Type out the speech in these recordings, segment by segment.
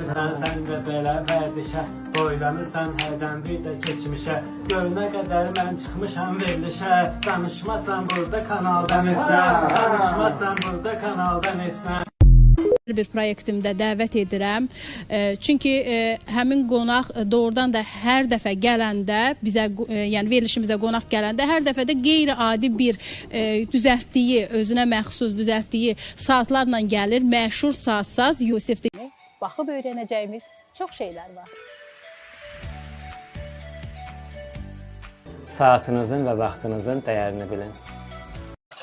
Gəlirsən sən də belə vərdişə, boylamısan hərdən bir də keçmişə. Görünə qədər mən çıxmışam verilişə, danışmasan burada kanaldan etsə, danışmasan burada kanaldan etsə. Bir proyektimdə dəvət edirəm. Çünki həmin qonaq doğrudan da hər dəfə gələndə, bizə, yəni verilişimizə qonaq gələndə hər dəfə də qeyri-adi bir düzəltdiyi, özünə məxsus düzəltdiyi saatlarla gəlir. Məşhur saatsaz Yusifdir. Baxıb öyrənəcəyimiz çox şeylər var. Saatınızın və vaxtınızın dəyərini bilin.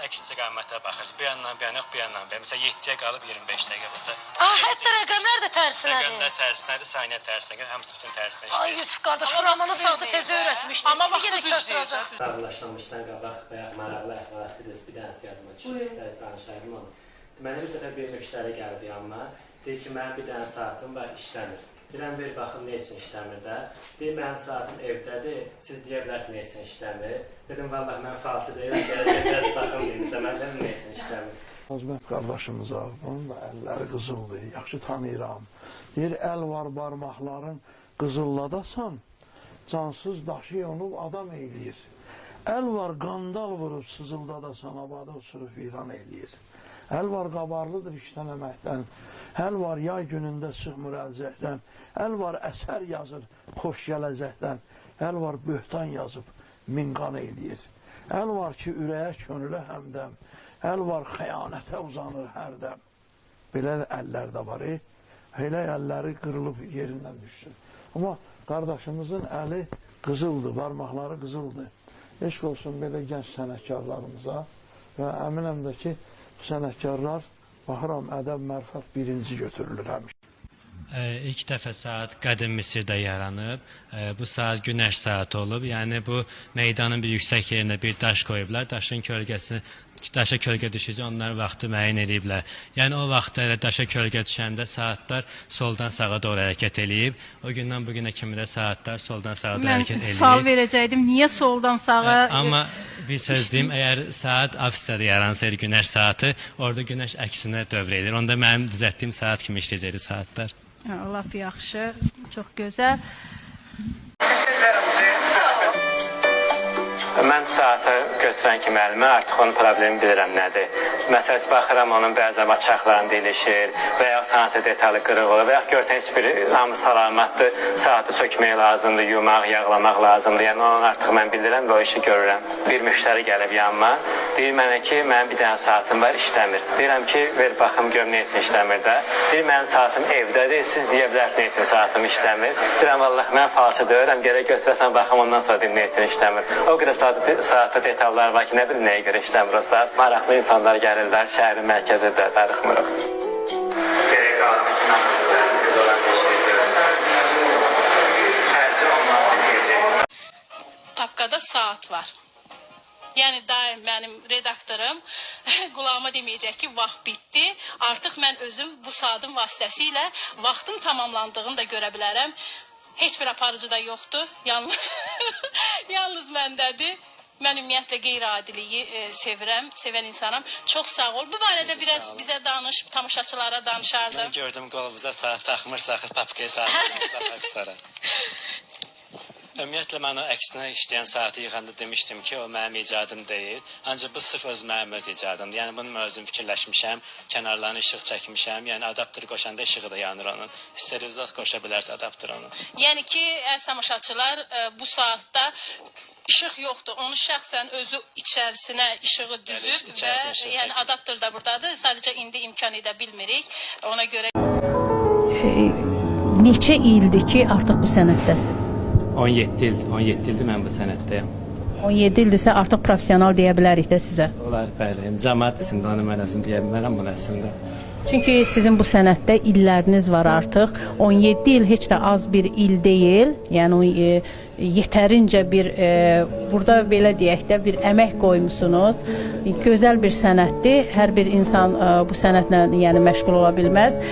Əks istiqamətə baxırsınız. Bir yandan bir yana yox, bir yandan bir yana. Məsələn 7-yə qalıb 25 dəqiqə burada. Hətta rəqəmlər də tərsinədir. Rəqəmlər tərsinədir, saniyə tərsinədir. Hamısı bütün tərsinə işləyir. Ay Yusuf qardaş, Ramanı saatı tez öyrətmişdik. Amma vaxtı çaşdıracaq. Sağlaşlanmışdan qabaq və ya maraqlı əhvalatı bir dənəsi yadıma düşür. İstəyiz danışaydım onu. Mənə bir dəfə bir müştəri gəldi yanıma. Deyir ki, mənim bir dənə saatım var, işləmir. Deyirəm, bir baxın, nə üçün işləmir də? Deyir, mənim saatım evdədir, siz deyə bilərsiniz, nə üçün işləmir? Dedim, vallahi, mən falsı deyirəm, gələk baxım deyirsə, mən dedim, nə üçün işləmir? Azmət qardaşımıza, onun da əlləri qızıldır, yaxşı tanıyıram. Deyir, əl var barmaqların qızılladasan, cansız daşı onu adam eyləyir. Əl var qandal vurub sızıldadasan, abadı uçurub viran eyləyir. Əl var qabarlıdır işlənəməkdən, əl var yay günündə sıxmır əlcəkdən, əl var əsər yazır xoş gələcəkdən, əl var böhtan yazıb minqan eyləyir. Əl var ki, ürəyə könülə həmdəm, əl var xəyanətə uzanır hərdəm. Belə əllər də var, elə əlləri qırılıb yerindən düşsün. Amma qardaşımızın əli qızıldır, barmaqları qızıldır. Eşq olsun belə gənc sənətkarlarımıza və əminəm də ki, sənətkarlar, baxıram, ədəb, mərfət birinci götürülür həmişə. İlk dəfə saat qədim Misirdə yaranıb. Bu saat günəş saatı olub. Yəni bu meydanın bir yüksək yerinə bir daş qoyublar. Daşın kölgəsi, daşa kölgə düşəcək, onlar vaxtı müəyyən ediblər. Yəni o vaxtda elə daşa kölgə düşəndə saatlar soldan sağa doğru hərəkət eləyib. O gündən bu günə kimi də saatlar soldan sağa doğru hərəkət eləyib. Mən sual verəcəkdim, niyə soldan sağa? Amma bir söz deyim, əgər saat Avstriyada yaransaydı günəş saatı, orada günəş əksinə dövr edir. Onda mənim düzəltdiyim saat kimi işləyəcəkdi saatlar. Laf yaxşı, çox gözəl. Mən saatı götürən kimi əlimə artıq onun problemi bilirəm nədir. Məsələn, baxıram onun bəzən açaqlarında ilişir və ya hansısa detalı qırıq olur və ya görsən heç bir hamı salamatdır, saatı sökmək lazımdır, yumaq, yağlamaq lazımdır. Yəni onu artıq mən bilirəm və o işi görürəm. Bir müştəri gəlib yanıma, deyir mənə ki, mənim bir dənə saatım var, işləmir. Deyirəm ki, ver baxım görüm nə üçün işləmir də. Deyir, mənim saatım evdədir, siz deyə bilərsiniz nə üçün saatım işləmir. Deyirəm, vallahi mən falçı deyirəm, gərək götürəsən baxım ondan sonra deyim nə üçün işləmir. O qədər saatda detallar var ki, nə bilim nəyə görə işləmir o saat. Maraqlı insanlar gəlirlər, şəhərin mərkəzində darıxmırıq. Gerək qalsın ki, mən üzərində göz olan bir şey deyirəm. Hərci onları deyəcəyimiz. Tapqada saat var. Yəni daim mənim redaktorum qulağıma deməyəcək ki, vaxt bitdi. Artıq mən özüm bu saatın vasitəsilə vaxtın tamamlandığını da görə bilərəm. Heç bir aparıcı da yoxdur. Yalnız məndədir. Mən ümumiyyətlə qeyri-adiliyi sevirəm, sevən insanım. Çox sağ ol. Bu barədə biraz bizə danış, tamaşaçılara danışardım. Mən gördüm qolunuza saat taxmırsaq, papkaya saatını baxaq sonra. Ümumiyyətlə, mən o əksinə işləyən saatı yığanda demişdim ki, o mənim icadım deyil. Ancaq bu sırf mənim öz icadımdır. Yəni, bunu özüm fikirləşmişəm, kənarlarını işıq çəkmişəm. Yəni, adaptör qoşanda işığı da yanır onun. Sterilizat qoşa bilərsə adaptör onu. Yəni ki, əziz tamaşaçılar, bu saatda işıq yoxdur. Onu şəxsən özü içərisinə işığı düzüb və yəni adaptör da buradadır. Sadəcə indi imkan edə bilmirik. Ona görə... Neçə ildir ki, artıq bu sənətdəsiz? 17 ildir mən bu sənətdəyəm. 17 ildirsə artıq profesional deyə bilərik də sizə. Olar, bəli. Cəmaət içində onu mən özüm deyə bilmərəm bunu əslində. Çünki sizin bu sənətdə illəriniz var artıq. 17 il heç də az bir il deyil. Yəni yetərincə bir burada belə deyək də bir əmək qoymusunuz. Gözəl bir sənətdir. Hər bir insan bu sənətlə yəni məşğul ola bilməz.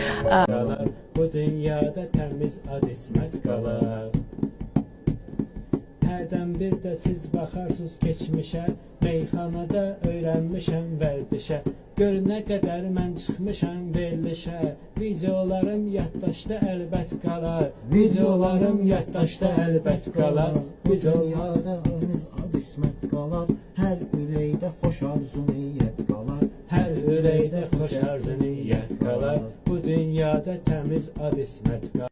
Bu dünyada təmiz ad ismət qalar. hərdən bir də siz baxarsınız keçmişə. Meyxanada öyrənmişəm vərdişə. Gör nə qədər mən çıxmışam verilişə. Videolarım yaddaşda əlbət qalar. Videolarım yaddaşda əlbət qalar. Bu dünyada ömüz ad ismət qalar. Hər ürəkdə xoş arzu niyyət qalar. Hər ürəkdə xoş arzu niyyət qalar. Bu dünyada təmiz ad ismət qalar.